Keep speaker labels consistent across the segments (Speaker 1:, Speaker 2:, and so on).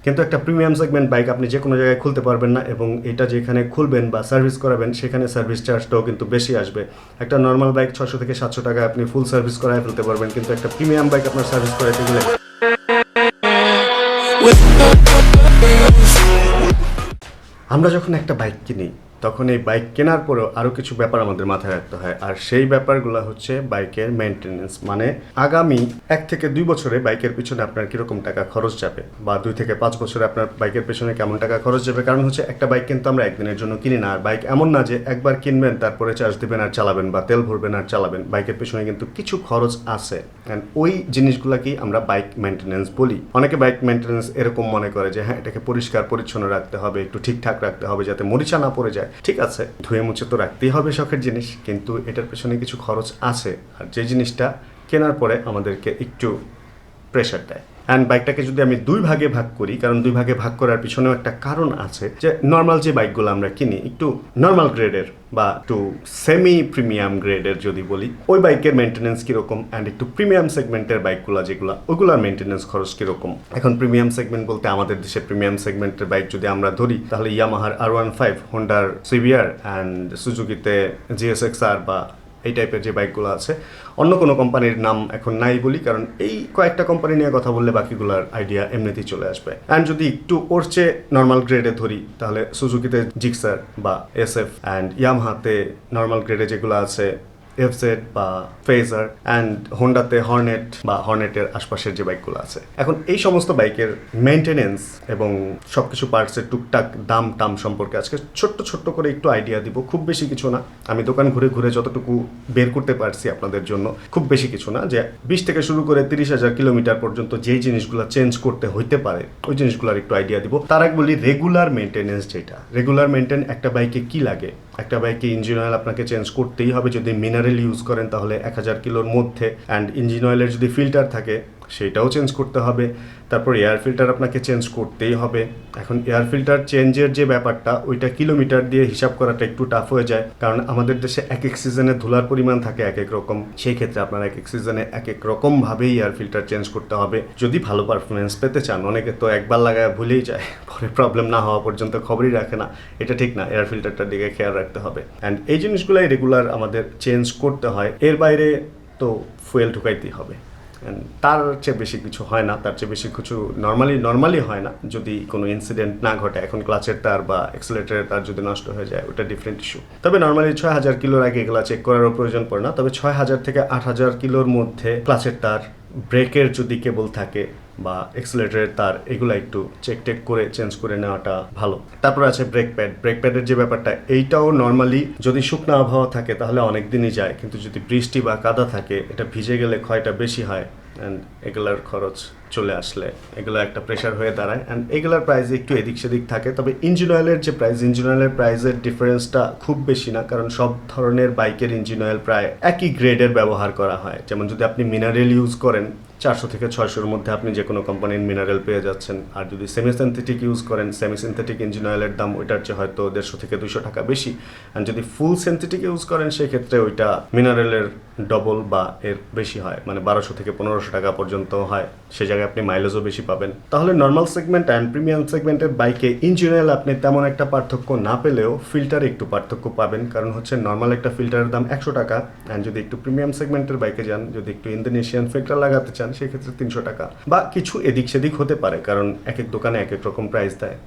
Speaker 1: কিন্তু একটা premium segment bike আপনি যে কোনো জায়গায় খুলতে পারবেন না, এবং এটা যেখানে খুলবেন বা সার্ভিস করাবেন সেখানে সার্ভিস চার্জটাও কিন্তু বেশি আসবে। একটা নর্মাল বাইক 600 থেকে 700 টাকায় আপনি ফুল সার্ভিস করায় ফেলতে পারবেন, কিন্তু একটা প্রিমিয়াম বাইক আপনার সার্ভিস করাইতে গেলে আমরা যখন একটা বাইক কিনি তখন এই বাইক কেনার পরেও আরও কিছু ব্যাপার আমাদের মাথায় রাখতে হয়, আর সেই ব্যাপারগুলো হচ্ছে বাইকের মেনটেনেন্স। মানে আগামী 1 থেকে 2 বছরে বাইকের পিছনে আপনার কীরকম টাকা খরচ যাবে, বা 2 থেকে 5 বছরে আপনার বাইকের পিছনে কেমন টাকা খরচ যাবে। কারণ হচ্ছে একটা বাইক কিন্তু আমরা একদিনের জন্য কিনি না, আর বাইক এমন না যে একবার কিনবেন তারপরে চার্জ দেবেন আর চালাবেন, বা তেল ভরবেন আর চালাবেন। বাইকের পিছনে কিন্তু কিছু খরচ আছে, অ্যান্ড ওই জিনিসগুলোকেই আমরা বাইক মেনটেনেন্স বলি। অনেকে বাইক মেনটেনেন্স এরকম মনে করে যে হ্যাঁ, এটাকে পরিষ্কার পরিচ্ছন্ন রাখতে হবে, একটু ঠিকঠাক রাখতে হবে যাতে মরিচা না পড়ে যায়। ঠিক আছে, ধুয়ে মুছে তো রাখতেই হবে শখের জিনিস, কিন্তু এটার পেছনে কিছু খরচ আছে, আর যে জিনিসটা কেনার পরে আমাদেরকে একটু প্রেশার দেয়। অ্যান্ড বাইকটাকে যদি আমি 2 ভাগে ভাগ করি, কারণ 2 ভাগে ভাগ করার পিছনেও একটা কারণ আছে, যে নর্মাল যে বাইকগুলো আমরা কিনি একটু নর্মাল গ্রেডের বা একটু সেমি প্রিমিয়াম গ্রেডের যদি বলি, ওই বাইকের মেনটেনেন্স কীরকম, অ্যান্ড একটু প্রিমিয়াম সেগমেন্টের বাইকগুলো যেগুলো, ওগুলোর মেনটেনেন্স খরচ কীরকম। এখন প্রিমিয়াম সেগমেন্ট বলতে আমাদের দেশে প্রিমিয়াম সেগমেন্টের বাইক যদি আমরা ধরি, তাহলে ইয়ামাহার R15, হোন্ডার সিবিআর, অ্যান্ড সুজুকিতে GSX-R বা এই টাইপের যে বাইকগুলো আছে। অন্য কোনো কোম্পানির নাম এখন নাই বলি, কারণ এই কয়েকটা কোম্পানি নিয়ে কথা বললে বাকিগুলোর আইডিয়া এমনিতেই চলে আসবে। অ্যান্ড যদি একটু ওর চেয়ে নর্মাল গ্রেডে ধরি, তাহলে সুজুকিতে জিক্সার বা SF, অ্যান্ড ইয়ামাহাতে নর্মাল গ্রেডে যেগুলো আছে FZ বা ফেজার, অ্যান্ড হোন্ডাতে হর্নেট বা হর্নেটের আশপাশের যে বাইকগুলো আছে। এখন এই সমস্ত বাইকের মেনটেনেন্স এবং সব কিছু পার্টসের টুকটাক দাম টাম সম্পর্কে আজকে ছোট্ট করে একটু আইডিয়া দিব। খুব বেশি কিছু না, আমি দোকান ঘুরে ঘুরে যতটুকু বের করতে পারছি আপনাদের জন্য, খুব বেশি কিছু না, যে 20 থেকে শুরু করে 30,000 কিলোমিটার পর্যন্ত যেই জিনিসগুলো চেঞ্জ করতে হইতে পারে ওই জিনিসগুলোর একটু আইডিয়া দিব। তার আগে বলি রেগুলার মেনটেনেন্স যেটা, রেগুলার মেনটেন একটা বাইকে কি লাগে। একটা বাইকে ইঞ্জিন অয়েল আপনাকে চেঞ্জ করতেই হবে, যদি মিনারেল ইউজ করেন তাহলে 1000 কিলোর মধ্যে, অ্যান্ড ইঞ্জিন অয়েলের যদি ফিল্টার থাকে সেটাও চেঞ্জ করতে হবে। তারপর এয়ার ফিল্টার আপনাকে চেঞ্জ করতেই হবে। এখন এয়ার ফিল্টার চেঞ্জের যে ব্যাপারটা, ওইটা কিলোমিটার দিয়ে হিসাব করাটা একটু টাফ হয়ে যায়, কারণ আমাদের দেশে এক এক সিজনে ধুলার পরিমাণ থাকে এক এক রকম। সেই ক্ষেত্রে আপনার এক এক সিজনে এক এক রকমভাবেই এয়ার ফিল্টার চেঞ্জ করতে হবে যদি ভালো পারফরমেন্স পেতে চান। অনেকে তো একবার লাগায় ভুলেই যায়, পরে প্রবলেম না হওয়া পর্যন্ত খবরই রাখে না। এটা ঠিক না, এয়ার ফিল্টারটার দিকে খেয়াল রাখতে হবে। অ্যান্ড এই জিনিসগুলাই রেগুলার আমাদের চেঞ্জ করতে হয়। এর বাইরে তো ফুয়েল ঢুকাইতেই হবে, তার চেয়ে বেশি কিছু হয় না, তার চেয়ে বেশি কিছু নর্মালি হয় না, যদি কোনো ইনসিডেন্ট না ঘটে। এখন ক্লাচের তার বা এক্সেলেটরের তার যদি নষ্ট হয়ে যায় ওটা ডিফারেন্ট ইস্যু। তবে নর্মালি 6000 কিলোর আগে এগুলো চেক করারও প্রয়োজন পড়ে না। তবে 6000 থেকে 8000 কিলোর মধ্যে ক্লাচের তার, ব্রেকের যদি কেবল থাকে বা এক্সেলেটরের তার, এগুলো একটু চেক করে চেঞ্জ করে নেওয়াটা ভালো। তারপর আছে ব্রেক প্যাডের যে ব্যাপারটা, এইটাও নর্মালি যদি শুকনো আবহাওয়া থাকে তাহলে অনেক দিনই যায়, কিন্তু যদি বৃষ্টি বা কাদা থাকে এটা ভিজে গেলে ক্ষয়টা বেশি হয়, অ্যান্ড এগুলার খরচ চলে আসলে এগুলো একটা প্রেশার হয়ে দাঁড়ায়। অ্যান্ড এগুলোর প্রাইস একটু এদিক সেদিক থাকে। তবে ইঞ্জিন অয়েলের যে প্রাইস, ইঞ্জিন অয়েলের প্রাইসের ডিফারেন্সটা খুব বেশি না, কারণ সব ধরনের বাইকের ইঞ্জিন অয়েল প্রায় একই গ্রেডের ব্যবহার করা হয়। যেমন যদি আপনি মিনারেল ইউজ করেন 400 থেকে 600-র মধ্যে আপনি যে কোনো কোম্পানির মিনারেল পেয়ে যাচ্ছেন, আর যদি সেমি সিনথেটিক ইউজ করেন, সেমি সিনথেটিক ইঞ্জিন অয়েলের দাম ওইটার চেয়ে হয়তো 150 থেকে 200 টাকা বেশি। আর যদি ফুল সিনথেটিক ইউজ করেন সেক্ষেত্রে ওইটা মিনারেলের ডবল বা এর বেশি হয়, মানে 1200 থেকে 1500 টাকা পর্যন্ত হয়। সে জায়গায় আপনি মাইলেজও বেশি পাবেন। তাহলে নর্মাল সেগমেন্ট অ্যান্ড প্রিমিয়াম সেগমেন্টের বাইকে ইঞ্জিন অয়েল আপনি তেমন একটা পার্থক্য না পেলেও ফিল্টারে একটু পার্থক্য পাবেন, কারণ হচ্ছে নর্মাল একটা ফিল্টারের দাম 100 টাকা, অ্যান্ড যদি একটু প্রিমিয়াম সেগমেন্টের বাইকে যান, যদি একটু ইন্দোনেশিয়ান ফিল্টার লাগাতে চান সেক্ষেত্রে 300 টাকা বা কিছু এদিক সেদিক হতে পারে, কারণ এক এক দোকানে এক এক রকম প্রাইস দেয়,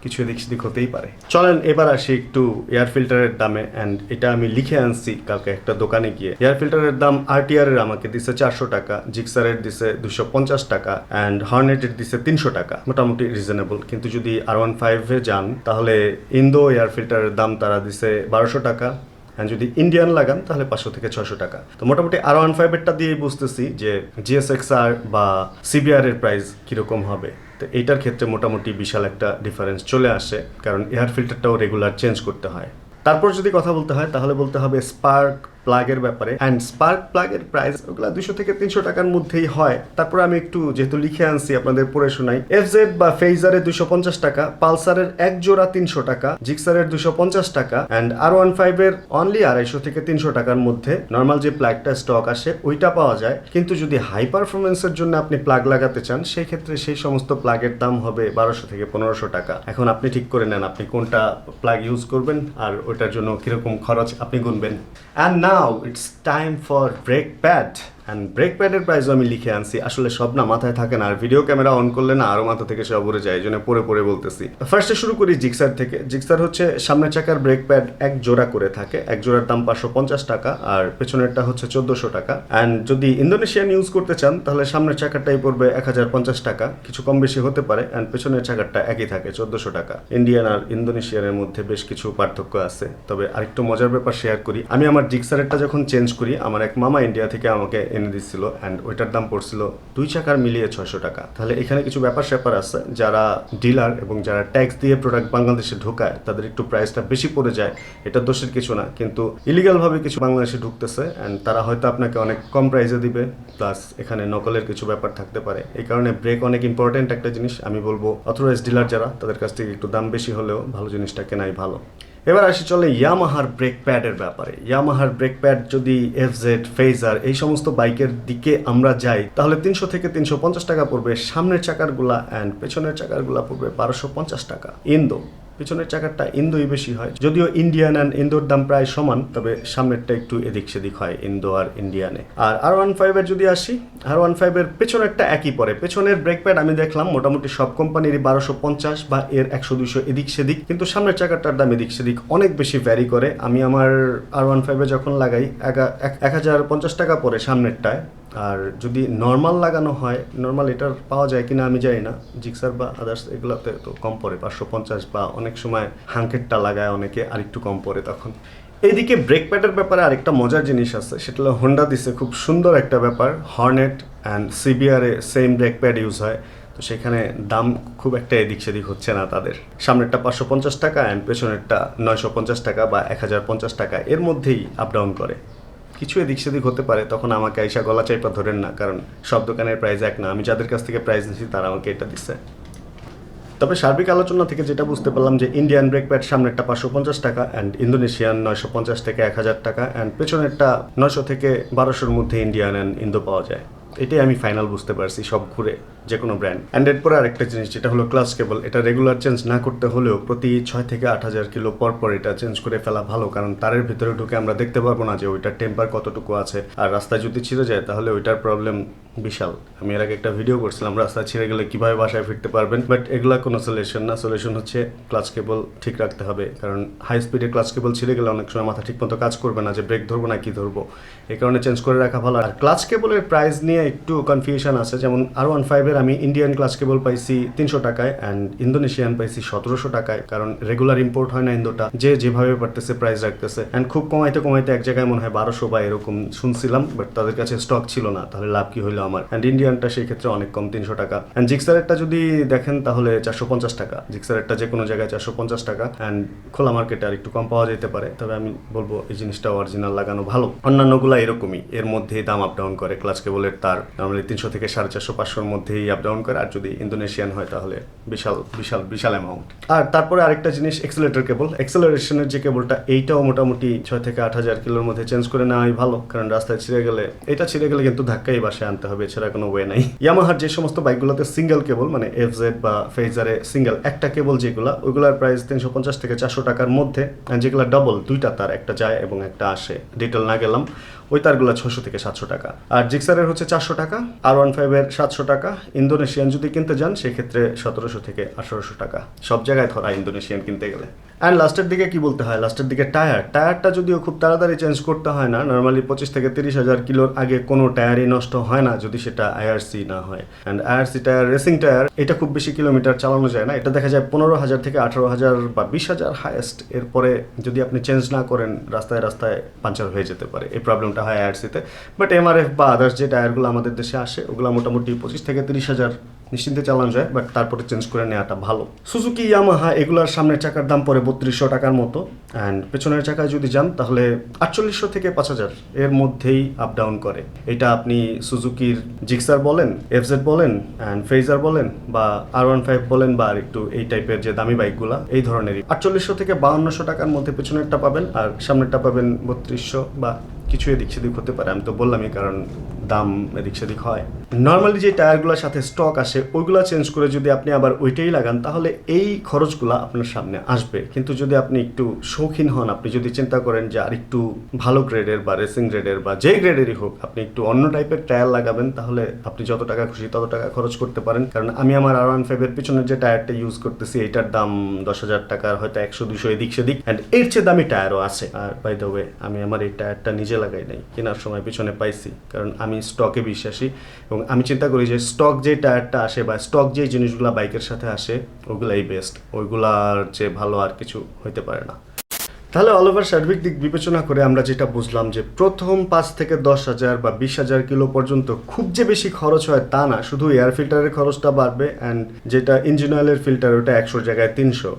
Speaker 1: কিছু এদিক সেদিক হতেই পারে। চলেন এবার আসি একটু এয়ার ফিল্টারের দামে, অ্যান্ড এটা আমি লিখে আনছি কালকে একটা দোকানে গিয়ে। এয়ার ফিল্টারের দাম RTR এর আমাকে দিছে 400 টাকা, জিক্সারের দিছে 250 টাকা, অ্যান্ড হর্নেটের দিছে 300 টাকা। মোটামুটি রিজনেবল। কিন্তু যদি R15-এ যান তাহলে ইন্দো এয়ার ফিল্টারের দাম তারা দিছে 1200 টাকা, অ্যান্ড যদি ইন্ডিয়ান লাগান তাহলে 500 থেকে 600 টাকা। তো মোটামুটি R15-এরটা দিয়েই বুঝতেছি যে GSX-R বা CBR এর প্রাইস কীরকম হবে। তো এইটার ক্ষেত্রে মোটামুটি বিশাল একটা ডিফারেন্স চলে আসে, কারণ এয়ার ফিল্টারটাও রেগুলার চেঞ্জ করতে হয়। তারপর যদি কথা বলতে হয় তাহলে বলতে হবে স্পার্ক প্লাগের ব্যাপারে অ্যান্ড স্পার্ক প্লাগের প্রাইস ওগুলা 200 থেকে 300 টাকার মধ্যেই হয়। তারপরে আমি একটু যেহেতু লিখে আনছি আপনাদের পড়ে শোনাই। এফজেড বা ফেজারের 250 টাকা, পালসারের এক জোড়া 300 টাকা, জিক্সারের 250 টাকা অ্যান্ড R15 এর অনলি 250 থেকে 300 টাকার মধ্যে নর্মাল যে প্লাগটা স্টক আসে ওইটা পাওয়া যায়। কিন্তু যদি হাই পারফরমেন্সের জন্য আপনি প্লাগ লাগাতে চান সেই ক্ষেত্রে সেই সমস্ত প্লাগের দাম হবে 1200 থেকে 1500 টাকা। এখন আপনি ঠিক করে নেন আপনি কোনটা প্লাগ ইউজ করবেন আর ওইটার জন্য কিরকম খরচ আপনি গুনবেন। And now it's time for brake pad. And brake প্যাডের প্রাইসও আমি লিখে আনছি। আসলে সব না মাথায় থাকে না, আর ভিডিও ক্যামেরা অন করলে না আরও মাথা থেকে সব উড়ে যায়, এই জন্য পরে পরে বলতেছি। ফার্স্টে শুরু করি জিক্সার থেকে। জিক্সার হচ্ছে সামনের চাকার ব্রেক প্যাড এক জোড়া করে থাকে, এক জোড়ার দাম 550 টাকা আর পেছনেরটা হচ্ছে 1400 টাকা। অ্যান্ড যদি ইন্দোনেশিয়ান ইউজ করতে চান তাহলে সামনের চাকারটাই পড়বে 1050 টাকা, কিছু কম বেশি হতে পারে। অ্যান্ড পেছনের চাকারটা একই থাকে 1400 টাকা। ইন্ডিয়ান আর ইন্দোনেশিয়ানের মধ্যে বেশ কিছু পার্থক্য আছে। তবে আরেকটু মজার ব্যাপার শেয়ার করি, আমি আমার জিক্সারেরটা যখন চেঞ্জ করি আমার এক মামা ইন্ডিয়া থেকে আমাকে এনে দিচ্ছিল অ্যান্ড ওইটার দাম পড়ছিল 2 চাকার মিলিয়ে 600 টাকা। তাহলে এখানে কিছু ব্যাপার স্যাপার আছে, যারা ডিলার এবং যারা ট্যাক্স দিয়ে প্রোডাক্ট বাংলাদেশে ঢোকায় তাদের একটু প্রাইসটা বেশি পড়ে যায়, এটা দোষের কিছু না। কিন্তু ইলিগাল ভাবে কিছু বাংলাদেশে ঢুকতেছে অ্যান্ড তারা হয়তো আপনাকে অনেক কম প্রাইসে দিবে, প্লাস এখানে নকলের কিছু ব্যাপার থাকতে পারে। এই কারণে ব্রেক অনেক ইম্পর্টেন্ট একটা জিনিস। আমি বলবো অথরাইজ ডিলার যারা তাদের কাছ থেকে একটু দাম বেশি হলেও ভালো জিনিসটা কেনাই ভালো। এবার আসি চলে ইয়ামাহার ব্রেক প্যাডের ব্যাপারে। ইয়ামাহার ব্রেক প্যাড যদি এফজেড, ফেজার এই সমস্ত বাইকের দিকে আমরা যাই তাহলে 300 থেকে 350 টাকা পড়বে সামনের চাকারগুলা অ্যান্ড পেছনের চাকারগুলা পড়বে 1250 টাকা। ইন্দো পিছনের চাকারটা ইন্দোই বেশি হয়, যদিও ইন্ডিয়ান অ্যান্ড ইন্দোর দাম প্রায় সমান, তবে সামনেরটা একটু এদিক সেদিক হয় ইন্দো আর ইন্ডিয়ানে। আর R15 এর যদি আসি, R15 এর পেছনেরটা একই পড়ে। পেছনের ব্রেক প্যাড আমি দেখলাম মোটামুটি সব কোম্পানিরই 1250 বা এর 100-200 এদিক সেদিক, কিন্তু সামনের চাকারটার দাম এদিক সেদিক অনেক বেশি ভ্যারি করে। আমি আমার R15 এ যখন লাগাই 1050 টাকা পড়ে সামনেরটায়। আর যদি নর্মাল লাগানো হয়, নর্মাল এটার পাওয়া যায় কিনা আমি জানি না, জিক্সার বা আদার্স এগুলোতে তো কম পড়ে 550, বা অনেক সময় হাঙ্কেটটা লাগায় অনেকে আরেকটু কম পড়ে তখন। এইদিকে ব্রেক প্যাডের ব্যাপারে আরেকটা মজার জিনিস আছে, সেটা হলো হোন্ডা দিছে খুব সুন্দর একটা ব্যাপার। হর্নেট অ্যান্ড সিবিআরে সেম ব্রেক প্যাড ইউজ হয়, তো সেখানে দাম খুব একটা এদিক সেদিক হচ্ছে না তাদের। সামনেরটা 550 টাকা অ্যান্ড পেছনেরটা 950 টাকা বা 1050 টাকা, এর মধ্যেই আপ ডাউন করে। কিছু এদিক সেদিক হতে পারে, তখন আমাকে আইসা গলা চাইপা ধরেন না, কারণ সব দোকানের প্রাইস এক না। আমি যাদের কাছ থেকে প্রাইস নিয়েছি তারা আমাকে এটা দিচ্ছে। তবে সার্বিক আলোচনা থেকে যেটা বুঝতে পারলাম যে ইন্ডিয়ান ব্রেক প্যাড সামনেরটা 550 টাকা অ্যান্ড ইন্দোনেশিয়ান 950 থেকে 1000 টাকা অ্যান্ড পেছনেরটা 900 থেকে 1200-র মধ্যে ইন্ডিয়ান অ্যান্ড ইন্দো পাওয়া যায়। এটাই আমি ফাইনাল বুঝতে পারছি সব ঘুরে যে কোনো ব্র্যান্ড। অ্যান্ড এরপরে আরেকটা জিনিস যেটা হলো ক্লাচ কেবল। এটা রেগুলার চেঞ্জ না করতে হলেও প্রতি 6 থেকে 8000 কিলো পর পর এটা চেঞ্জ করে ফেলা ভালো, কারণ তারের ভিতরে ঢুকে আমরা দেখতে পারবো না যে ওইটার টেম্পার কতটুকু আছে, আর রাস্তায় যদি ছিঁড়ে যায় তাহলে ওইটার প্রবলেম বিশাল। আমি এর আগে একটা ভিডিও করছিলাম রাস্তায় ছিঁড়ে গেলে কিভাবে বাসায় ফিরতে পারবেন, বাট এগুলা কোনো সলিউশন না। সলিউশন হচ্ছে ক্লাচ কেবল ঠিক রাখতে হবে, কারণ হাই স্পিডে ক্লাচ কেবল ছিঁড়ে গেলে অনেক সময় মাথা ঠিক মতো কাজ করবে না যে ব্রেক ধরবো না কি ধরবো, এই কারণে চেঞ্জ করে রাখা ভালো। আর ক্লাচ কেবলের প্রাইস নিয়ে একটু কনফিউশন আছে, যেমন R15 এর আমি ইন্ডিয়ান ক্লাচ কেবল পাইছি 300 টাকায় অ্যান্ড ইন্দোনেশিয়ান পাইছি 1700 টাকায়, কারণ রেগুলার ইম্পোর্ট হয় না ইন্দোটা, যে যেভাবে পারতেছে প্রাইস রাখতেছে। অ্যান্ড খুব কমাইতে কমাইতে এক জায়গায় মনে হয় 1200 বা এরকম শুনছিলাম, বাট তাদের কাছে স্টক ছিল না, তাহলে লাভ কি হইলো আমার। অ্যান্ড ইন্ডিয়ানটা সেই ক্ষেত্রে অনেক কম, 300 টাকা। অ্যান্ড জিক্সারেরটা যদি দেখেন তাহলে 450 টাকা। জিক্সারেরটা যে কোনো জায়গায় 450 টাকা অ্যান্ড খোলা মার্কেটে আর একটু কম পাওয়া যেতে পারে, তবে আমি বলবো এই জিনিসটা অরিজিনাল লাগানো ভালো। অন্যান্যগুলো এরকমই, এর মধ্যেই দাম আপ ডাউন করে। ক্লাচ কেবলের তার নর্মালি 300 থেকে 450-500-র মধ্যেই আপ ডাউন করে, আর যদি ইন্দোনেশিয়ান হয় তাহলে বিশাল বিশাল বিশাল অ্যামাউন্ট। আর তারপরে আরেকটা জিনিস এক্সেলেটর কেবল। এক্সেলারেশনের যে কেবলটা, এইটাও মোটামুটি 6 থেকে 8000 কিলোর মধ্যে চেঞ্জ করে নেওয়াই ভালো, কারণ রাস্তায় ছিঁড়ে গেলে, এটা ছিঁড়ে গেলে কিন্তু ধাক্কাই বাসায় আনতে হবে, এছাড়া কোনো ওয়ে নাই। ইয়ামাহার যে সমস্ত বাইকগুলোতে সিঙ্গেল কেবল, মানে এফজেড বা ফেজারে সিঙ্গেল একটা কেবল যেগুলো, ওইগুলোর প্রাইস 350 থেকে 400 টাকার মধ্যে। যেগুলো ডাবল, দুইটা তার, একটা যায় এবং একটা আসে, ডিটেল না গেলাম, ওই তারগুলো 600 থেকে 700 টাকা। আর জিক্সারের হচ্ছে 400 টাকা, R15 এর 700 টাকা। ইন্দোনেশিয়ান যদি কিনতে যান সেক্ষেত্রে 1700 থেকে 1800 টাকা, সব জায়গায় ধরা ইন্দোনেশিয়ান কিনতে গেলে। অ্যান্ড লাস্টের দিকে কি বলতে হয়, লাস্টের দিকে টায়ারটা যদিও খুব তাড়াতাড়ি চেঞ্জ করতে হয় না, নর্মালি 25 থেকে 30,000 কিলোর আগে কোনো টায়ারই নষ্ট হয় না যদি সেটা IRC না হয়। And IRC tyre, racing tyre, এটা খুব বেশি কিলোমিটার চালানো যায় না, এটা দেখা যায় 15,000 থেকে 18,000 বা 20,000 হাইয়েস্ট। এরপরে যদি আপনি চেঞ্জ না করেন রাস্তায় রাস্তায় পাঞ্চার হয়ে যেতে পারে, এই প্রবলেমটা হয় IRC তে। বাট MRF বা আদার্স যে টায়ারগুলো আমাদের দেশে আসে ওগুলো মোটামুটি 25 থেকে 30,000 নিশ্চিন্তে চালানো যায়, বাট তারপরে চেঞ্জ করে নেওয়াটা ভালো। সুজুকি ইয়ামাহা এগুলার সামনের চাকার দাম পড়ে 3200 টাকার মতো, অ্যান্ড পেছনের চাকায় যদি যান তাহলে 4800 থেকে 5000 এর মধ্যেই আপ ডাউন করে। এটা আপনি সুজুকির জিক্সার বলেন, এফজেড বলেন, অ্যান্ড ফেজার বলেন, বা R15 বলেন, বা আর একটু এই টাইপের যে দামি বাইকগুলা এই ধরনেরই 4800 থেকে 5200 টাকার মধ্যে পেছনেরটা পাবেন, আর সামনেরটা পাবেন 3200 বা কিছু এদিক সেদিক হতে পারে। আমি তো বললামই, কারণ দাম এদিক সেদিক হয়। নর্মালি যে টায়ারগুলোর সাথে স্টক আসে ওইগুলো চেঞ্জ করে যদি আপনি আবার ওইটাই লাগান তাহলে এই খরচগুলো আপনার সামনে আসবে। কিন্তু যদি আপনি একটু শৌখিন হন, আপনি যদি চিন্তা করেন যে আর একটু ভালো গ্রেডের বা রেসিং গ্রেডের বা যে গ্রেডেরই হোক আপনি একটু অন্য টাইপের টায়ার লাগাবেন, তাহলে আপনি যত টাকা খুশি তত টাকা খরচ করতে পারেন। কারণ আমি আমার R15 এর পিছনের যে টায়ারটা ইউজ করতেছি এটার দাম 10,000 টাকার, হয়তো 100-200 এদিক সেদিক, অ্যান্ড এর চেয়ে দামি টায়ারও আছে। আর বাই দ্য ওয়ে আমি আমার এই টায়ারটা নিজে লাগাই নাই, কেনার সময় পিছনে পাইছি, কারণ আমি স্টকে বিশ্বাসী এবং আমি চিন্তা করি যে স্টক যে টায়ারটা আসে বা স্টক যে জিনিসগুলো বাইকের সাথে আসে ওগুলাই বেস্ট, ওইগুলার চেয়ে ভালো আর কিছু হইতে পারে না। তাহলে অল ওভার সার্বিক দিক বিবেচনা করে আমরা যেটা বুঝলাম যে প্রথম 5 থেকে 10,000 বা 20,000 কিলো পর্যন্ত খুব যে বেশি খরচ হয় তা না, শুধু এয়ার ফিল্টারের খরচটা বাড়বে, অ্যান্ড যেটা ইঞ্জিন অয়েলের ফিল্টার ওটা 100 জায়গায় 300,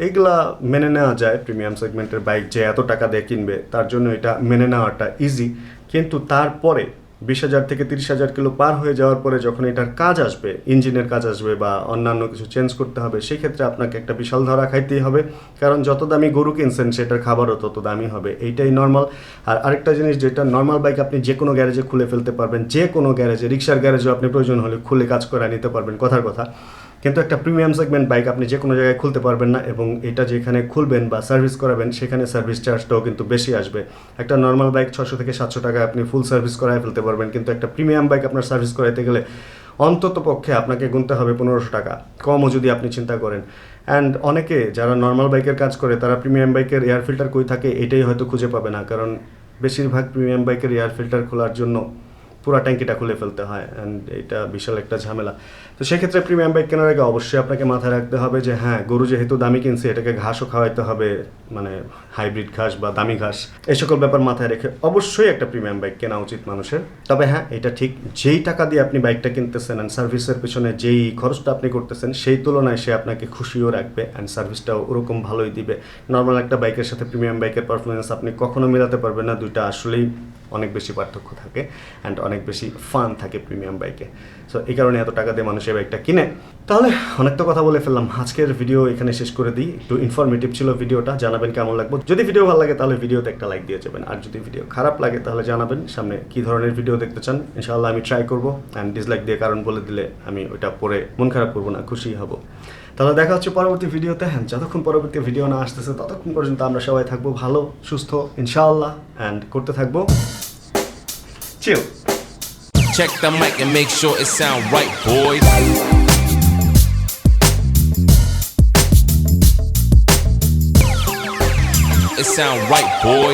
Speaker 1: এইগুলা মেনে নেওয়া যায়। প্রিমিয়াম সেগমেন্টের বাইক যে এত টাকা দিয়ে কিনবে তার জন্য এটা মেনে নেওয়াটা ইজি। কিন্তু তারপরে 20,000 থেকে 30,000 কিলো পার হয়ে যাওয়ার পরে যখন এটার কাজ আসবে, ইঞ্জিনের কাজ আসবে বা অন্যান্য কিছু চেঞ্জ করতে হবে, সেই ক্ষেত্রে আপনাকে একটা বিশাল ধরা খাইতেই হবে, কারণ যত দামি গরু কিনছেন সেটার খাবারও তত দামি হবে, এইটাই নর্মাল। আর আরেকটা জিনিস, যেটা নর্মাল বাইক আপনি যে কোনো গ্যারেজে খুলে ফেলতে পারবেন, যে কোনো গ্যারেজে, রিক্সার গ্যারেজেও আপনি প্রয়োজন হলে খুলে কাজ করে নিতে পারবেন, কথার কথা। কিন্তু একটা প্রিমিয়াম সেগমেন্ট বাইক আপনি যে কোনো জায়গায় খুলতে পারবেন না, এবং এটা যেখানে খুলবেন বা সার্ভিস করাবেন সেখানে সার্ভিস চার্জটাও কিন্তু বেশি আসবে। একটা নর্মাল বাইক 600 থেকে 700 টাকা আপনি ফুল সার্ভিস করায় ফেলতে পারবেন, কিন্তু একটা প্রিমিয়াম বাইক আপনার সার্ভিস করাইতে গেলে অন্তত পক্ষে আপনাকে গুনতে হবে 1500 টাকা, কমও যদি আপনি চিন্তা করেন। অ্যান্ড অনেকে যারা নর্মাল বাইকের কাজ করে তারা প্রিমিয়াম বাইকের এয়ার ফিল্টার কই থাকে এটাই হয়তো খুঁজে পাবে না, কারণ বেশিরভাগ প্রিমিয়াম বাইকের এয়ার ফিল্টার খোলার জন্য পুরো ট্যাঙ্কিটা খুলে ফেলতে হয়, অ্যান্ড এটা বিশাল একটা ঝামেলা। তো সেক্ষেত্রে প্রিমিয়াম বাইক কেনার আগে অবশ্যই আপনাকে মাথায় রাখতে হবে যে হ্যাঁ, গরু যেহেতু দামি কিনছে এটাকে ঘাসও খাওয়াইতে হবে, মানে হাইব্রিড ঘাস বা দামি ঘাস, এই সকল ব্যাপার মাথায় রেখে অবশ্যই একটা প্রিমিয়াম বাইক কেনা উচিত মানুষের। তবে হ্যাঁ, এটা ঠিক, যেই টাকা দিয়ে আপনি বাইকটা কিনতেছেন অ্যান্ড সার্ভিসের পিছনে যেই খরচটা আপনি করতেছেন সেই তুলনায় সে আপনাকে খুশিও রাখবে অ্যান্ড সার্ভিসটাও ওরকম ভালোই দিবে। নর্মাল একটা বাইকের সাথে প্রিমিয়াম বাইকের পারফরমেন্স আপনি কখনো মেলাতে পারবেন না, দুইটা আসলেই অনেক বেশি পার্থক্য থাকে অ্যান্ড অনেক বেশি ফান থাকে প্রিমিয়াম বাইকে। সো এই কারণে এত টাকা দিয়ে মানুষ এই বাইকটা কিনে। তাহলে অনেক তো কথা বলে ফেললাম, আজকের ভিডিও এখানে শেষ করে দিই। একটু ইনফরমেটিভ ছিল ভিডিওটা, জানাবেন কেমন লাগবে। যদি ভিডিও ভালো লাগে তাহলে ভিডিওতে একটা লাইক দিয়ে যাবেন, আর যদি ভিডিও খারাপ লাগে তাহলে জানাবেন সামনে কী ধরনের ভিডিও দেখতে চান। ইনশাআল্লাহ আমি ট্রাই করবো, অ্যান্ড ডিসলাইক দিয়ে কারণ বলে দিলে আমি ওইটা পরে মন খারাপ করবো না, খুশি হব। তাহলে দেখা হচ্ছে পরবর্তী ভিডিওতে। হ্যাঁ, যতক্ষণ পরবর্তী ভিডিও না আসতেছে ততক্ষণ পর্যন্ত আমরা সবাই থাকবো ভালো সুস্থ ইনশাআল্লাহ, অ্যান্ড করতে থাকবো chill.
Speaker 2: Check the mic and make sure it sound right, boys. It sound right, boys.